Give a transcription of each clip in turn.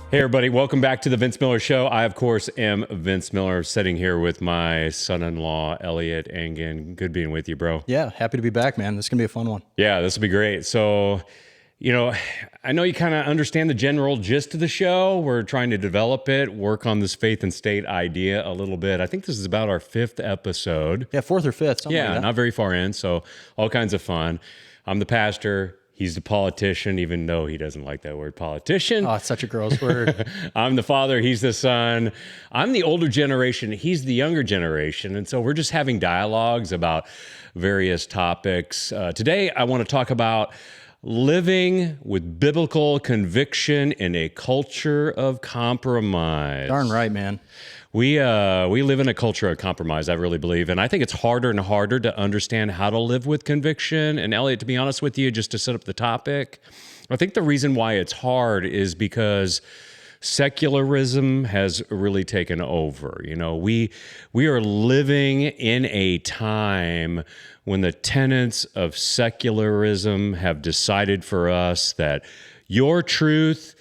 Hey everybody, welcome back to the Vince Miller Show. I, of course, am Vince Miller, sitting here with my son-in-law, Elliott Engen. Good being with you, bro. Yeah, happy to be back, man. This is going to be a fun one. Yeah, this will be great. So, I know you kind of understand the general gist of the show. We're trying to develop it, work on this faith and state idea a little bit. I think this is about our 5th episode. Yeah, 4th or 5th, something like that. Not very far in, so all kinds of fun. I'm the pastor. He's the politician, even though he doesn't like that word politician. Oh, it's such a gross word. I'm the father, he's the son. I'm the older generation, he's the younger generation. And so we're just having dialogues about various topics. Today, I want to talk about living with biblical conviction in a culture of compromise. Darn right, man. We live in a culture of compromise, I really believe. And I think it's harder and harder to understand how to live with conviction. And Elliott, to be honest with you, just to set up the topic, I think the reason why it's hard is because secularism has really taken over. We are living in a time when the tenets of secularism have decided for us that your truth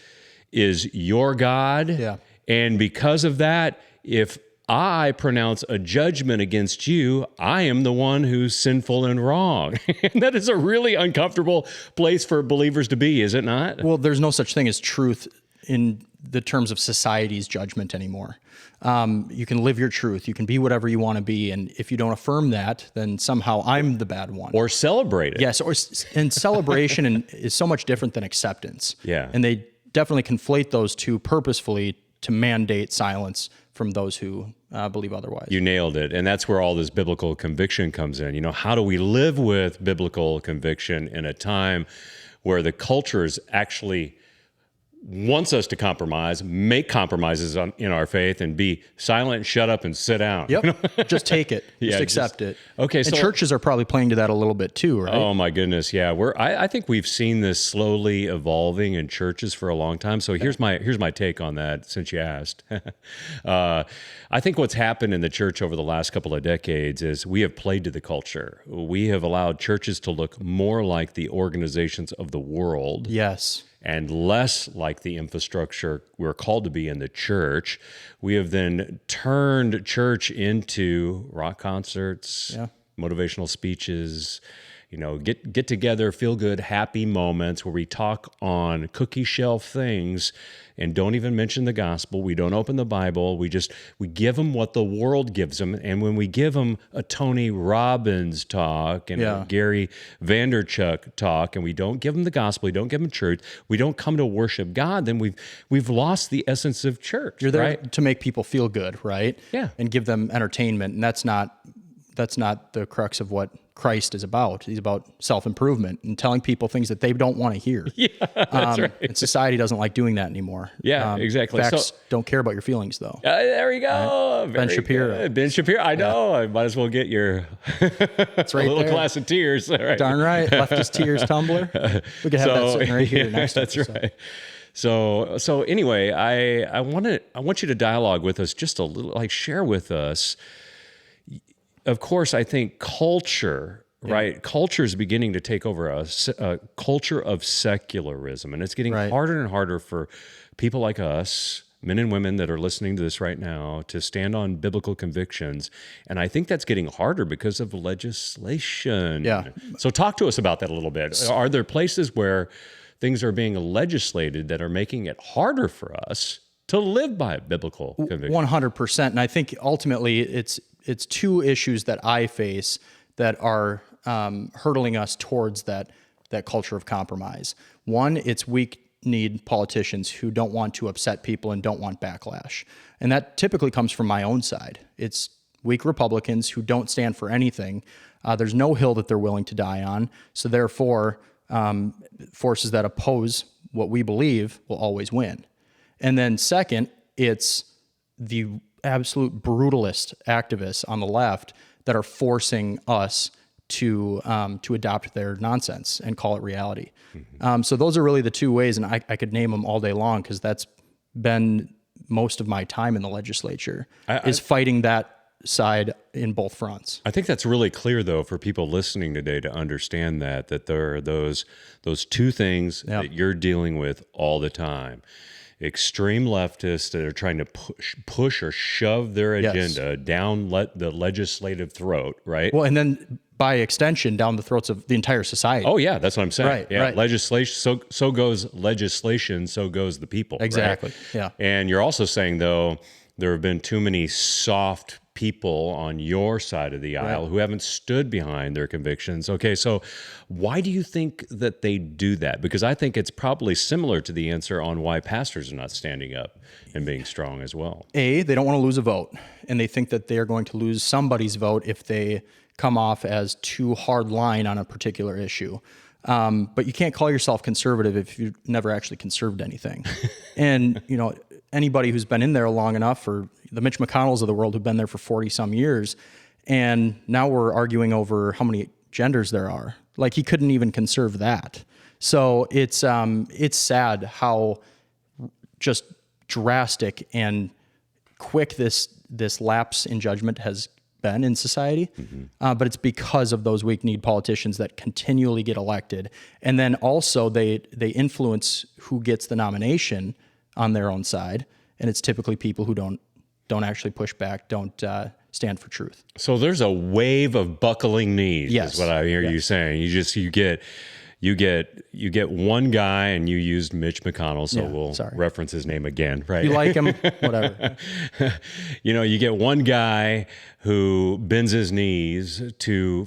is your God. Yeah. And because of that, if I pronounce a judgment against you, I am the one who's sinful and wrong. And that is a really uncomfortable place for believers to be, is it not? Well, there's no such thing as truth in the terms of society's judgment anymore. You can live your truth. You can be whatever you want to be. And if you don't affirm that, then somehow I'm the bad one. Or celebrate it. Yes, and celebration is so much different than acceptance. Yeah. And they definitely conflate those two purposefully to mandate silence from those who believe otherwise. You nailed it. And that's where all this biblical conviction comes in. How do we live with biblical conviction in a time where the culture is actually wants us to compromise, make compromises in our faith, and be silent, shut up, and sit down. Yep. Just take it. Just accept it. Okay. And churches are probably playing to that a little bit too, right? Oh my goodness. Yeah. I think we've seen this slowly evolving in churches for a long time. So here's my take on that, since you asked. I think what's happened in the church over the last couple of decades is we have played to the culture. We have allowed churches to look more like the organizations of the world. Yes. And less like the infrastructure we're called to be in the church. We have then turned church into rock concerts, motivational speeches, get together, feel good, happy moments where we talk on cookie shelf things and don't even mention the gospel. We don't open the Bible. We give them what the world gives them. And when we give them a Tony Robbins talk and a Gary Vaynerchuk talk, and we don't give them the gospel, we don't give them truth, we don't come to worship God, then we've lost the essence of church. You're there to make people feel good, right? Yeah. And give them entertainment. And that's not the crux of what Christ is about. He's about self-improvement and telling people things that they don't want to hear. Yeah, that's right. And society doesn't like doing that anymore. Yeah, exactly. Facts don't care about your feelings, though. There we go. Right. Ben Shapiro. Good. Ben Shapiro. I know. I might as well get your That's right a little there. glass of tears. Right. Darn right. Leftist tears tumbler. We could have that sitting right here next to us. That's right. So anyway, I want you to dialogue with us just a little, share with us. Of course, I think culture, right? Culture is beginning to take over a culture of secularism, and it's getting harder and harder for people like us, men and women that are listening to this right now, to stand on biblical convictions. And I think that's getting harder because of legislation. Yeah. So talk to us about that a little bit. Are there places where things are being legislated that are making it harder for us to live by biblical conviction? 100%. And I think ultimately it's two issues that I face that are hurtling us towards that culture of compromise. One, it's weak-kneed politicians who don't want to upset people and don't want backlash. And that typically comes from my own side. It's weak Republicans who don't stand for anything. There's no hill that they're willing to die on. So therefore, forces that oppose what we believe will always win. And then second, it's the absolute brutalist activists on the left that are forcing us to adopt their nonsense and call it reality. Mm-hmm. So those are really the two ways, and I could name them all day long because that's been most of my time in the legislature, is fighting that side in both fronts. I think that's really clear, though, for people listening today to understand that there are those two things that you're dealing with all the time. extreme leftists that are trying to push or shove their agenda down the legislative throat, right? Well, and then by extension, down the throats of the entire society. Oh yeah, that's what I'm saying. Right, yeah, right. legislation. So goes legislation. So goes the people. Exactly. Right? Yeah. And you're also saying though there have been too many soft people on your side of the aisle who haven't stood behind their convictions. Okay, so why do you think that they do that? Because I think it's probably similar to the answer on why pastors are not standing up and being strong as well. They don't want to lose a vote, and they think that they are going to lose somebody's vote if they come off as too hard line on a particular issue. But you can't call yourself conservative if you've never actually conserved anything. And, anybody who's been in there long enough, or the Mitch McConnells of the world who've been there for 40 some years, and now we're arguing over how many genders there are. Like, he couldn't even conserve that. So it's sad how just drastic and quick this lapse in judgment has been in society. But it's because of those weak-kneed politicians that continually get elected. And then also they influence who gets the nomination on their own side. And it's typically people who don't actually push back, don't stand for truth. So there's a wave of buckling knees, is what I hear you saying. You get one guy, and you used Mitch McConnell, so we'll reference his name again, right? You like him, whatever. You get one guy who bends his knees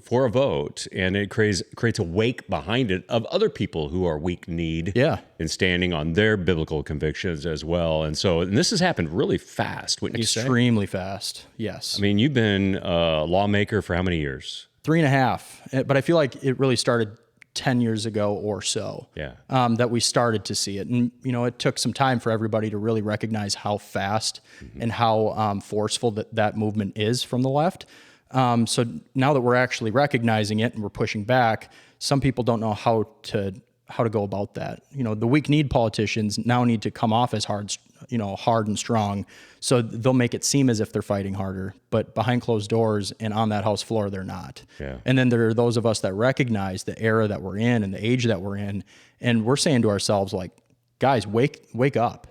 for a vote, and it creates a wake behind it of other people who are weak-kneed and standing on their biblical convictions as well. And this has happened really fast, wouldn't you say? Extremely fast, yes. I mean, you've been a lawmaker for how many years? 3.5, but I feel like it really started 10 years ago or so, that we started to see it. And, it took some time for everybody to really recognize how fast and how forceful that movement is from the left. So now that we're actually recognizing it and we're pushing back, some people don't know how to go about that. The weak-kneed politicians now need to come off as hard and strong. So they'll make it seem as if they're fighting harder, but behind closed doors and on that House floor, they're not. Yeah. And then there are those of us that recognize the era that we're in and the age that we're in. And we're saying to ourselves, like, guys, wake up.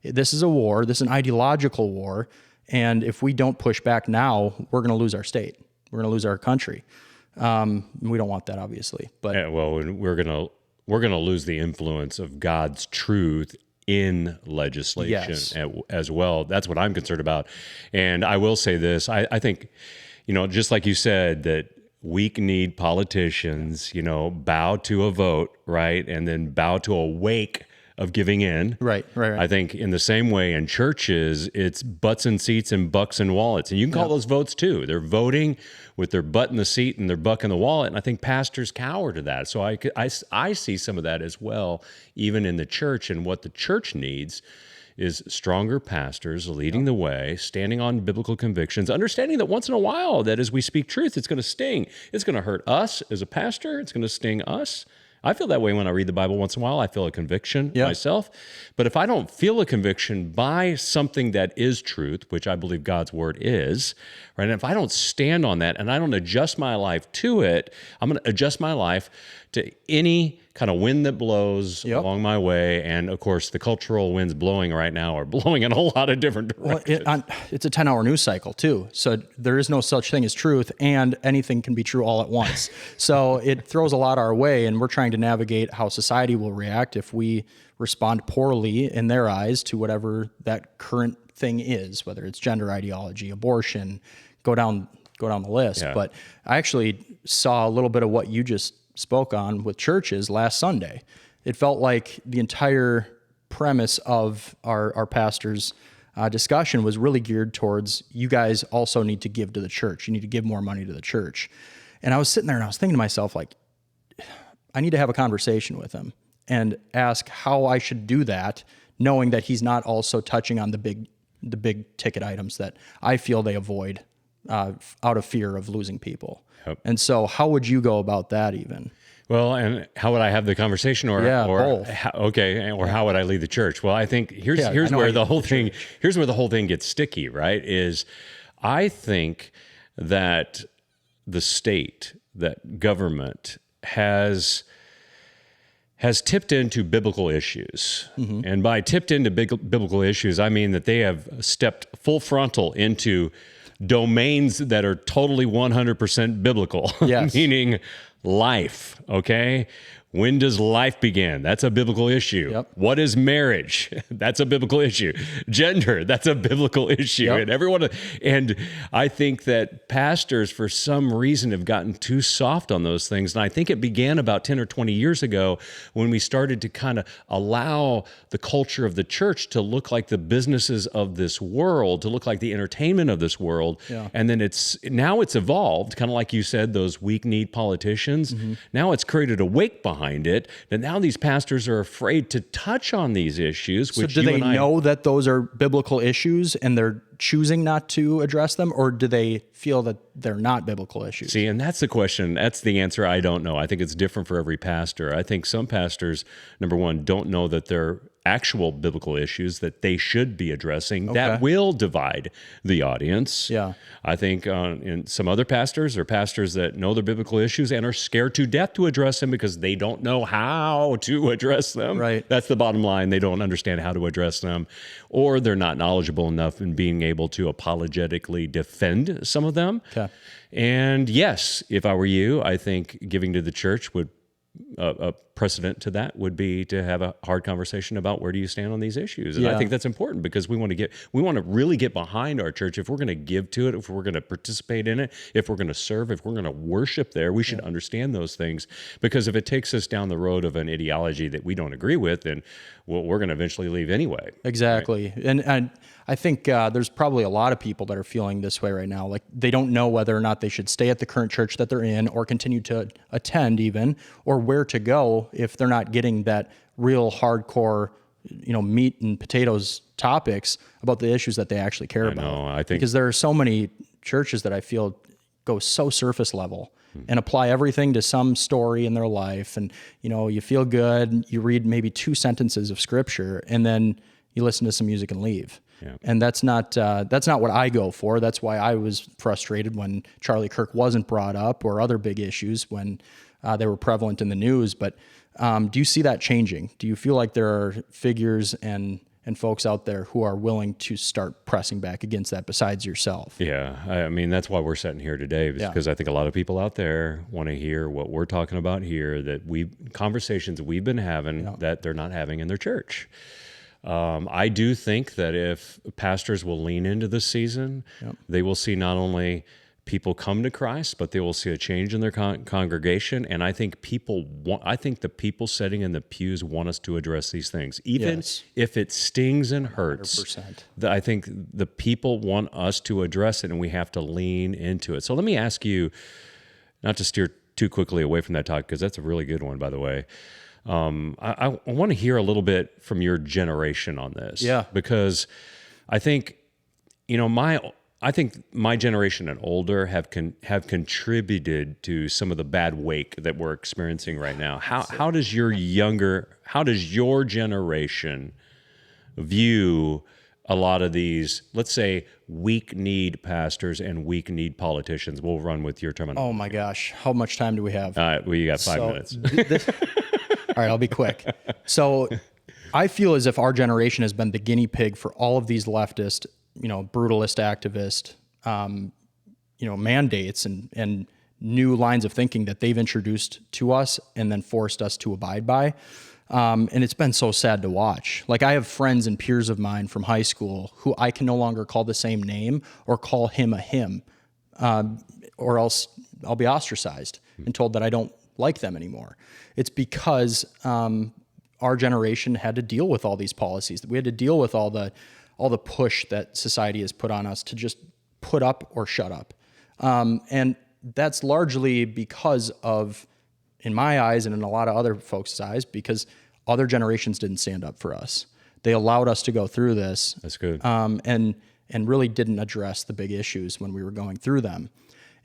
This is a war. This is an ideological war. And if we don't push back now, we're going to lose our state. We're going to lose our country. We don't want that, obviously. But we're going to lose the influence of God's truth in legislation as well. That's what I'm concerned about. And I will say this, I think, just like you said, that weak-kneed politicians, bow to a vote, right? And then bow to a wake of giving in. Right. I think in the same way in churches, it's butts in seats and bucks in wallets. And you can call those votes too. They're voting with their butt in the seat and their buck in the wallet. And I think pastors cower to that. So I see some of that as well, even in the church. And what the church needs is stronger pastors leading the way, standing on biblical convictions, understanding that once in a while that as we speak truth, it's going to sting. It's going to hurt us as a pastor. It's going to sting us. I feel that way when I read the Bible once in a while. I feel a conviction myself. But if I don't feel a conviction by something that is truth, which I believe God's word is, right? And if I don't stand on that and I don't adjust my life to it, I'm going to adjust my life to any kind of wind that blows along my way. And of course, the cultural winds blowing right now are blowing in a lot of different directions. Well, it's a 10-hour news cycle too. So there is no such thing as truth, and anything can be true all at once. So it throws a lot our way, and we're trying to navigate how society will react if we respond poorly in their eyes to whatever that current thing is, whether it's gender ideology, abortion, go down the list. Yeah. But I actually saw a little bit of what you just spoke on with churches last Sunday. It felt like the entire premise of our pastor's discussion was really geared towards, you guys also need to give to the church. You need to give more money to the church. And I was sitting there and I was thinking to myself, like, I need to have a conversation with him and ask how I should do that, knowing that he's not also touching on the big ticket items that I feel they avoid out of fear of losing people. Yep. And so how would you go about that even? Well, and how would I have the conversation, or both. How would I lead the church? Well, I think here's where the whole thing gets sticky, right? Is I think that the state, that government has has tipped into biblical issues. And by tipped into biblical issues, I mean that they have stepped full frontal into domains that are totally 100% biblical, Yes. meaning life, okay? When does life begin? That's a biblical issue. Yep. What is marriage? That's a biblical issue. Gender, that's a biblical issue. Yep. And I think that pastors, for some reason, have gotten too soft on those things. And I think it began about 10 or 20 years ago when we started to kind of allow the culture of the church to look like the businesses of this world, to look like the entertainment of this world. Yeah. And then it's evolved, kind of like you said, those weak-kneed politicians. Now it's created a wake behind it, that now these pastors are afraid to touch on these issues. So do they know that those are biblical issues and they're choosing not to address them, or do they feel that they're not biblical issues? See, and that's the question. That's the answer. I don't know. I think it's different for every pastor. I think some pastors, number one, don't know that they're actual biblical issues that they should be addressing that will divide the audience. Yeah. I think in some other pastors are pastors that know their biblical issues and are scared to death to address them because they don't know how to address them. Right. That's the bottom line. They don't understand how to address them, or they're not knowledgeable enough in being able to apologetically defend some of them. Okay. And yes, if I were you, I think giving to the church would a precedent to that would be to have a hard conversation about where do you stand on these issues. And I think that's important because we want to really get behind our church. If we're going to give to it, if we're going to participate in it, if we're going to serve, if we're going to worship there, we should understand those things, because if it takes us down the road of an ideology that we don't agree with, then we're going to eventually leave anyway. Exactly. Right? And I think there's probably a lot of people that are feeling this way right now. Like they don't know whether or not they should stay at the current church that they're in or continue to attend even, or where to go if they're not getting that real hardcore, meat and potatoes topics about the issues that they actually care about. I think because there are so many churches that I feel go so surface level and apply everything to some story in their life. And, you feel good, you read maybe 2 sentences of scripture, and then you listen to some music and leave. Yeah. And that's not what I go for. That's why I was frustrated when Charlie Kirk wasn't brought up, or other big issues when they were prevalent in the news. But do you see that changing? Do you feel like there are figures and folks out there who are willing to start pressing back against that besides yourself? Yeah. I mean, that's why we're sitting here today, because I think a lot of people out there want to hear what we're talking about here, that conversations we've been having that they're not having in their church. I do think that if pastors will lean into this season, they will see not only people come to Christ, but they will see a change in their congregation. And I think the people sitting in the pews want us to address these things, even if it stings and hurts. 100%. I think the people want us to address it, and we have to lean into it. So let me ask you, not to steer too quickly away from that talk, because that's a really good one, by the way. I want to hear a little bit from your generation on this. Yeah. Because I think, my generation and older have contributed to some of the bad wake that we're experiencing right now. How does your generation view a lot of these, let's say, weak-kneed pastors and weak-kneed politicians? We'll run with your terminology. Oh my gosh. How much time do we have? We got 5 minutes. All right, I'll be quick. So I feel as if our generation has been the guinea pig for all of these leftist, brutalist activist, mandates and new lines of thinking that they've introduced to us and then forced us to abide by. And it's been so sad to watch. Like, I have friends and peers of mine from high school who I can no longer call the same name or call him a him, or else I'll be ostracized and told that I don't like them anymore. It's because our generation had to deal with all these policies. We had to deal with all the push that society has put on us to just put up or shut up. And that's largely because of, in my eyes and in a lot of other folks' eyes, because other generations didn't stand up for us. They allowed us to go through this. That's good. And really didn't address the big issues when we were going through them.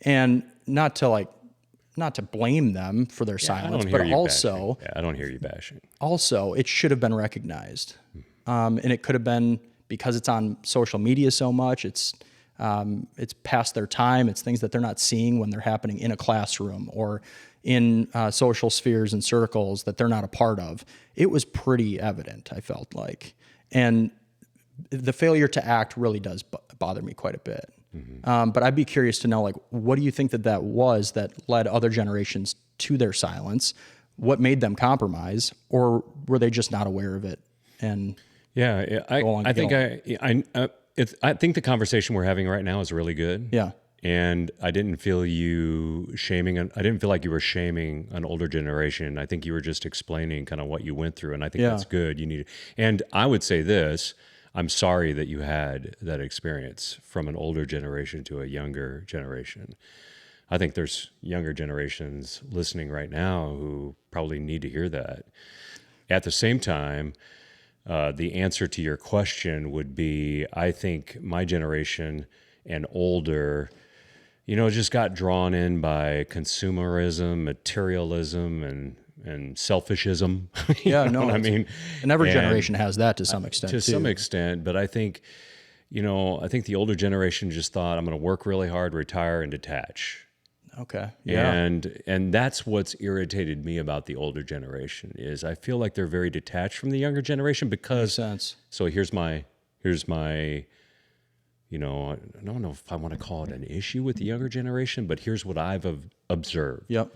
And not to blame them for their silence, but also... I don't hear you bashing. Also, it should have been recognized. And it could have been, because it's on social media so much, it's past their time. It's things that they're not seeing when they're happening in a classroom or in social spheres and circles that they're not a part of, it was pretty evident, I felt like. And the failure to act really does bother me quite a bit. But I'd be curious to know, like, what do you think that was that led other generations to their silence? What made them compromise, or were they just not aware of it? And I think the conversation we're having right now is really good. Yeah. And I didn't feel you shaming. I didn't feel like you were shaming an older generation. I think you were just explaining kind of what you went through, and I think that's good. And I would say this: I'm sorry that you had that experience from an older generation to a younger generation. I think there's younger generations listening right now who probably need to hear that. At the same time, the answer to your question would be, I think my generation and older, just got drawn in by consumerism, materialism, and selfishism. I mean? And every generation has that to some extent. To some extent, but I think, the older generation just thought, I'm going to work really hard, retire, and detach. Okay. Yeah. And that's what's irritated me about the older generation is I feel like they're very detached from the younger generation because. Makes sense. So here's my. I don't know if I want to call it an issue with the younger generation, but here's what I've observed. Yep.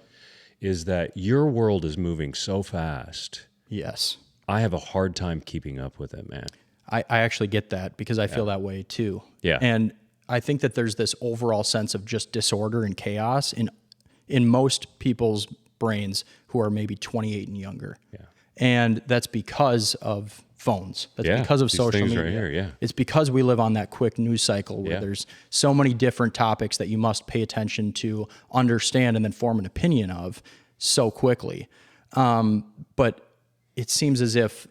Is that your world is moving so fast. Yes. I have a hard time keeping up with it, man. I actually get that because I feel that way too. Yeah. And I think that there's this overall sense of just disorder and chaos in most people's brains who are maybe 28 and younger. Yeah. And that's because of phones. That's because of social media. Right here, It's because we live on that quick news cycle where there's so many different topics that you must pay attention to, understand, and then form an opinion of so quickly. But it seems as if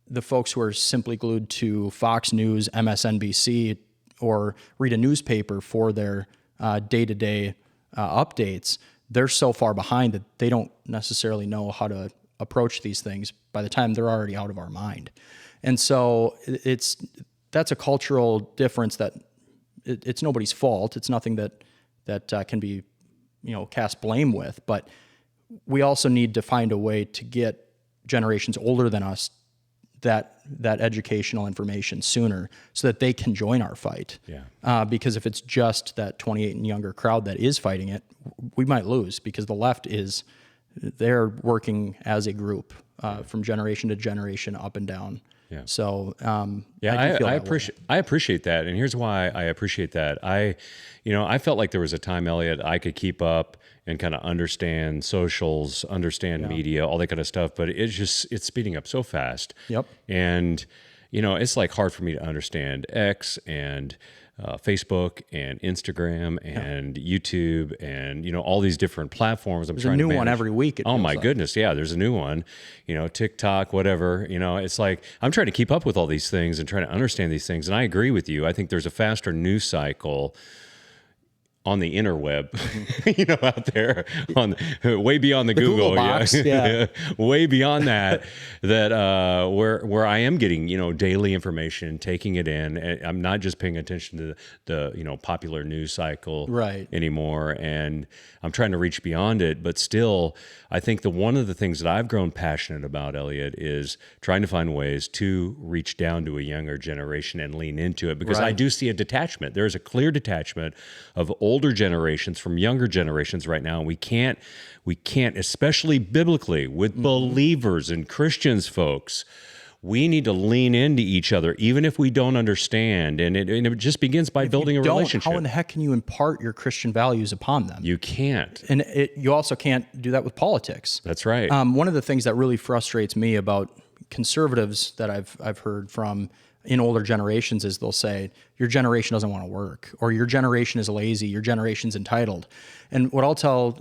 the folks who are simply glued to Fox News, MSNBC, or read a newspaper for their day-to-day updates, they're so far behind that they don't necessarily know how to approach these things by the time they're already out of our mind. And so that's a cultural difference that it's nobody's fault. It's nothing that can be, cast blame with, but we also need to find a way to get generations older than us that educational information sooner so that they can join our fight. Yeah. Because if it's just that 28 and younger crowd that is fighting it, we might lose because the left they're working as a group from generation to generation, up and down. Yeah. So I appreciate that, and here's why I appreciate that. I felt like there was a time, Elliott, I could keep up and kind of understand socials, understand media, all that kind of stuff, but it's speeding up so fast. Yep. And it's like hard for me to understand X and Facebook and Instagram and YouTube and all these different platforms. There's a new one every week. Oh my goodness, yeah, there's a new one. TikTok, whatever. It's like I'm trying to keep up with all these things and trying to understand these things. And I agree with you. I think there's a faster news cycle on the interweb, out there, way beyond the Google box, way beyond that. Where I am getting daily information, taking it in. I'm not just paying attention to the popular news cycle anymore, and I'm trying to reach beyond it. But still, I think one of the things that I've grown passionate about, Elliott, is trying to find ways to reach down to a younger generation and lean into it because I do see a detachment. There's a clear detachment of older generations from younger generations right now. And we can't, especially biblically with believers and Christians, folks, we need to lean into each other, even if we don't understand. And it just begins by building a relationship. How in the heck can you impart your Christian values upon them? You can't. And you also can't do that with politics. That's right. One of the things that really frustrates me about conservatives that I've heard from in older generations is they'll say, your generation doesn't want to work, or your generation is lazy, your generation's entitled. And what I'll tell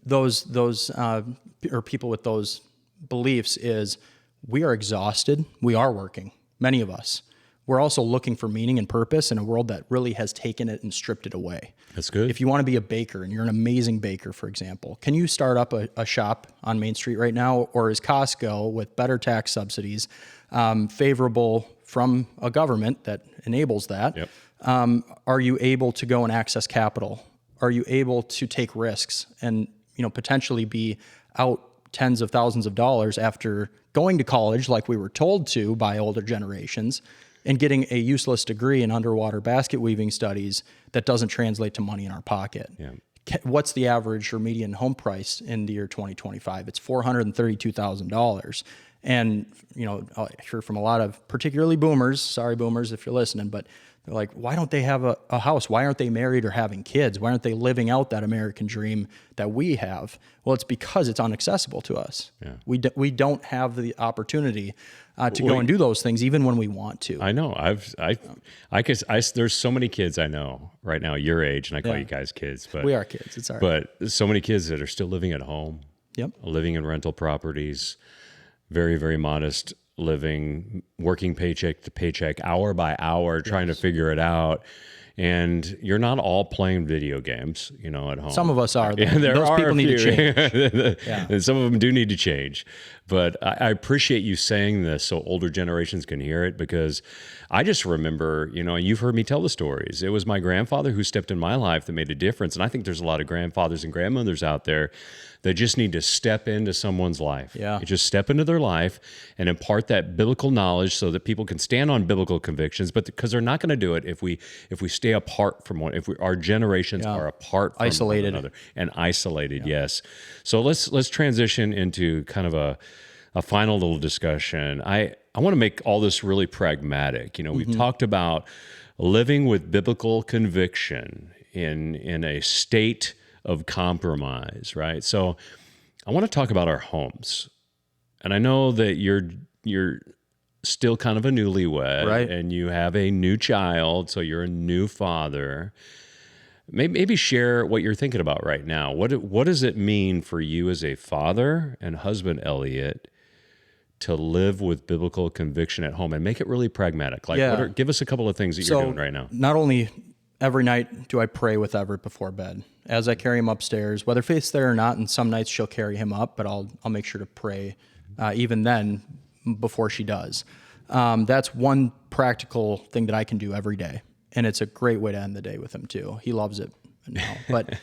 those or people with those beliefs is we are exhausted. We are working, many of us. We're also looking for meaning and purpose in a world that really has taken it and stripped it away. That's good. If you want to be a baker and you're an amazing baker, for example, can you start up a shop on Main Street right now? Or is Costco, with better tax subsidies, favorable from a government that enables that? Yep. Are you able to go and access capital? Are you able to take risks and potentially be out tens of thousands of dollars after going to college like we were told to by older generations and getting a useless degree in underwater basket weaving studies that doesn't translate to money in our pocket. Yeah. What's the average or median home price in the year 2025? It's $432,000. And, I hear from a lot of particularly boomers, sorry boomers if you're listening, but they're like, why don't they have a house? Why aren't they married or having kids? Why aren't they living out that American dream that we have? Well, it's because it's inaccessible to us. Yeah. We don't have the opportunity to go and do those things even when we want to. I know. There's so many kids I know right now your age, and I call you guys kids, but we are kids. It's all right. But so many kids that are still living at home. Yep. Living in rental properties, very, very modest living, working paycheck to paycheck, hour by hour, trying to figure it out. And you're not all playing video games, at home. Some of us are. Those people need to change. And some of them do need to change. But I appreciate you saying this so older generations can hear it, because I just remember, and you've heard me tell the stories. It was my grandfather who stepped in my life that made a difference. And I think there's a lot of grandfathers and grandmothers out there that just need to step into someone's life. Yeah. Just step into their life and impart that biblical knowledge so that people can stand on biblical convictions. But because they're not going to do it if we stay apart from one, our generations are apart from isolated. one another and isolated. Yes. So let's transition into kind of a final little discussion. I want to make all this really pragmatic. We've talked about living with biblical conviction in a state of compromise, right? So I want to talk about our homes. And I know that you're still kind of a newlywed, right? And you have a new child, so you're a new father. Maybe share what you're thinking about right now. What does it mean for you as a father and husband, Elliott, to live with biblical conviction at home and make it really pragmatic? Give us a couple of things that you're doing right now. Not only every night do I pray with Everett before bed as I carry him upstairs, whether Faith's there or not. And some nights she'll carry him up, but I'll make sure to pray even then before she does. That's one practical thing that I can do every day. And it's a great way to end the day with him too. He loves it now. But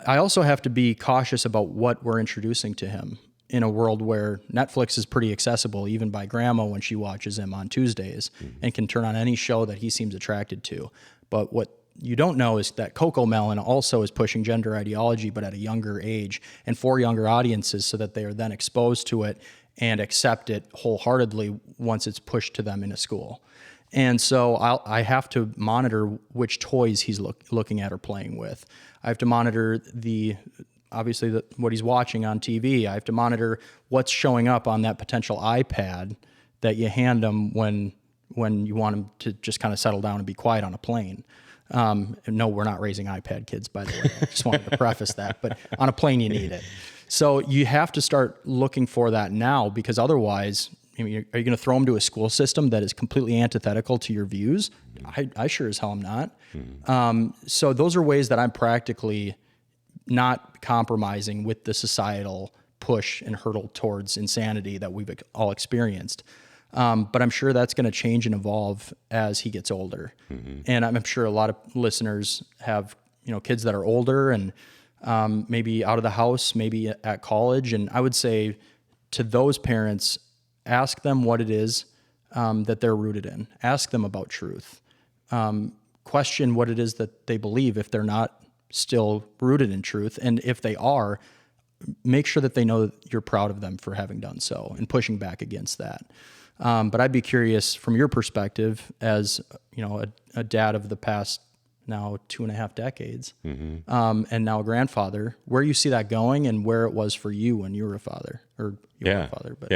I also have to be cautious about what we're introducing to him in a world where Netflix is pretty accessible, even by grandma when she watches him on Tuesdays, and can turn on any show that he seems attracted to. But what you don't know is that Coco Melon also is pushing gender ideology, but at a younger age and for younger audiences, so that they are then exposed to it and accept it wholeheartedly once it's pushed to them in a school. And so I have to monitor which toys he's looking at or playing with. I have to monitor what he's watching on TV. I have to monitor what's showing up on that potential iPad that you hand him when you want him to just kind of settle down and be quiet on a plane. No, we're not raising iPad kids, by the way. I just wanted to preface that. But on a plane, you need it. So you have to start looking for that now, because otherwise, are you going to throw them to a school system that is completely antithetical to your views? I sure as hell am not. So those are ways that I'm practically not compromising with the societal push and hurdle towards insanity that we've all experienced. But I'm sure that's going to change and evolve as he gets older. And I'm sure a lot of listeners have, kids that are older and maybe out of the house, maybe at college. And I would say to those parents, ask them what it is that they're rooted in. Ask them about truth. Question what it is that they believe if they're not still rooted in truth. And if they are, make sure that they know that you're proud of them for having done so and pushing back against that. But I'd be curious from your perspective as, a dad of the past now 2.5 decades, and now a grandfather, where you see that going and where it was for you when you were a father or you were a father. But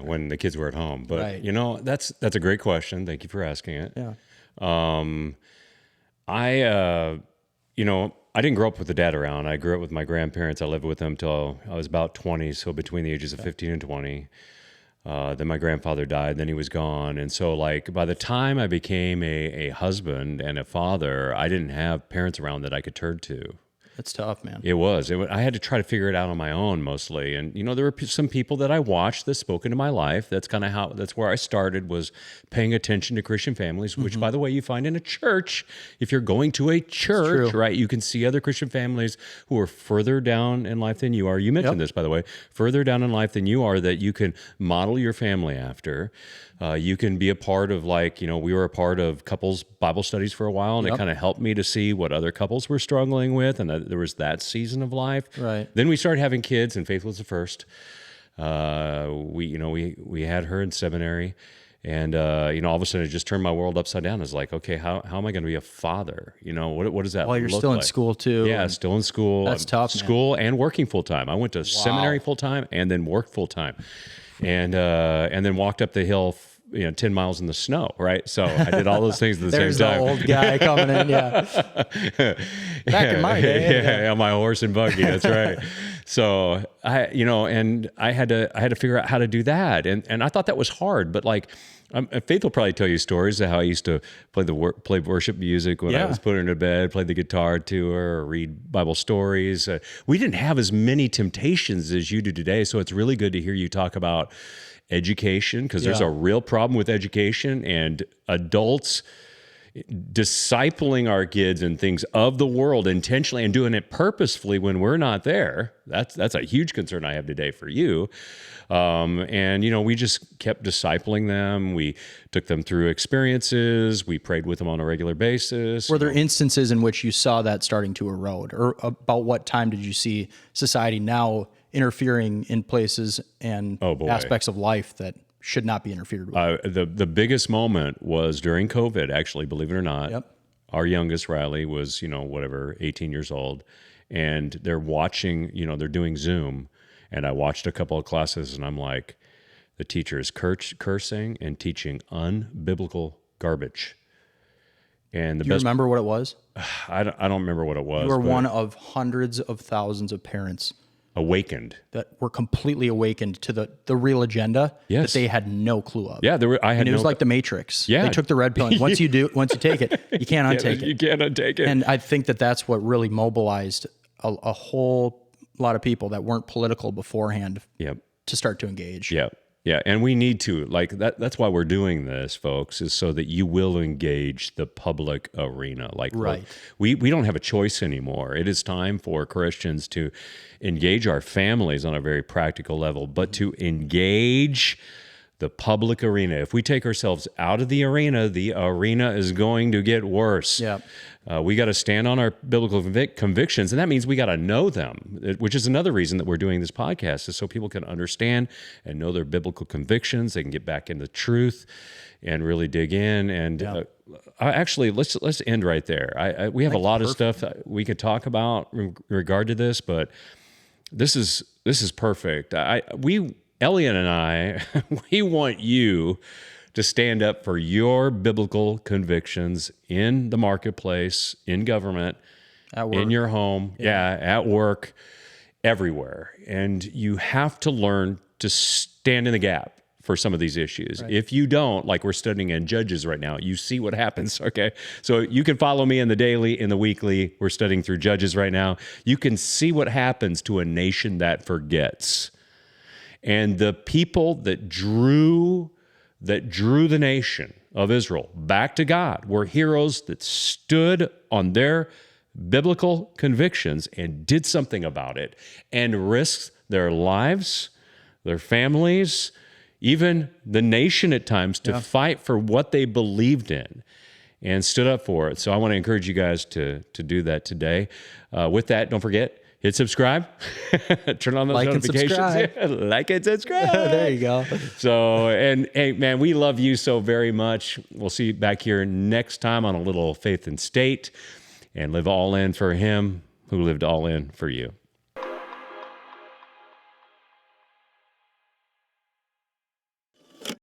when the kids were at home. But, right. That's a great question. Thank you for asking it. Yeah. I didn't grow up with a dad around. I grew up with my grandparents. I lived with them till I was about 20, so between the ages of 15 and 20. Then my grandfather died, then he was gone. And so by the time I became a husband and a father, I didn't have parents around that I could turn to. That's tough, man. It was. I had to try to figure it out on my own mostly. And, there were some people that I watched that spoke into my life. That's kind of that's where I started, was paying attention to Christian families, which, by the way, you find in a church. If you're going to a church, right, you can see other Christian families who are further down in life than you are. You mentioned this, by the way, further down in life than you are, that you can model your family after. You can be a part of, we were a part of couples Bible studies for a while, and it kind of helped me to see what other couples were struggling with, and there was that season of life. Right. Then we started having kids, and Faith was the first. We had her in seminary, and all of a sudden it just turned my world upside down. It's like, okay, how am I going to be a father? What does that? While you're look still like? In school too. Yeah, still in school. That's tough. School and working full time. I went to seminary full time and then worked full time, and then walked up the hill 10 miles in the snow, right? So I did all those things at the same time. There's the old guy coming in, Back in my day. Yeah, my horse and buggy, that's right. So and I had to figure out how to do that. And I thought that was hard, but Faith will probably tell you stories of how I used to play worship music when I was putting her to bed, play the guitar to her, or read Bible stories. We didn't have as many temptations as you do today, so it's really good to hear you talk about education, because there's a real problem with education and adults discipling our kids in things of the world intentionally and doing it purposefully when we're not there. That's a huge concern I have today for you. We just kept discipling them. We took them through experiences. We prayed with them on a regular basis. Were there instances in which you saw that starting to erode, or about what time did you see society now interfering in places and aspects of life that should not be interfered with? The biggest moment was during COVID, actually, believe it or not. Yep. Our youngest, Riley, was, 18 years old, and they're watching, they're doing Zoom, and I watched a couple of classes, and I'm like, the teacher is cursing and teaching unbiblical garbage. And Do you remember what it was? I don't remember what it was. You were one of hundreds of thousands of parents awakened that were completely awakened to the real agenda that they had no clue of. Yeah, it was like the Matrix. Yeah, they took the red pill. And once you take it, you can't untake it. You can't untake it. And I think that's what really mobilized a whole lot of people that weren't political beforehand. To start to engage. Yeah, and we need to, that's why we're doing this, folks, is so that you will engage the public arena. Right. We don't have a choice anymore. It is time for Christians to engage our families on a very practical level, but to engage the public arena. If we take ourselves out of the arena is going to get worse. Yeah. We got to stand on our biblical convictions, and that means we got to know them, which is another reason that we're doing this podcast, is so people can understand and know their biblical convictions. They can get back into truth and really dig in. And actually, let's end right there. We have a lot of stuff that we could talk about in regard to this, but this is perfect. Elliott and I, we want you to stand up for your biblical convictions in the marketplace, in government, at work, in your home, at work, everywhere. And you have to learn to stand in the gap for some of these issues. Right. If you don't, like we're studying in Judges right now, you see what happens, okay? So you can follow me in the daily, in the weekly. We're studying through Judges right now. You can see what happens to a nation that forgets. And the people that drew the nation of Israel back to God were heroes that stood on their biblical convictions and did something about it and risked their lives, their families, even the nation at times to fight for what they believed in and stood up for it. So I want to encourage you guys to do that today. With that, don't forget, hit subscribe, turn on those notifications. Like and subscribe. There you go. So, and hey, man, we love you so very much. We'll see you back here next time on a little Faith and State, and live all in for Him who lived all in for you.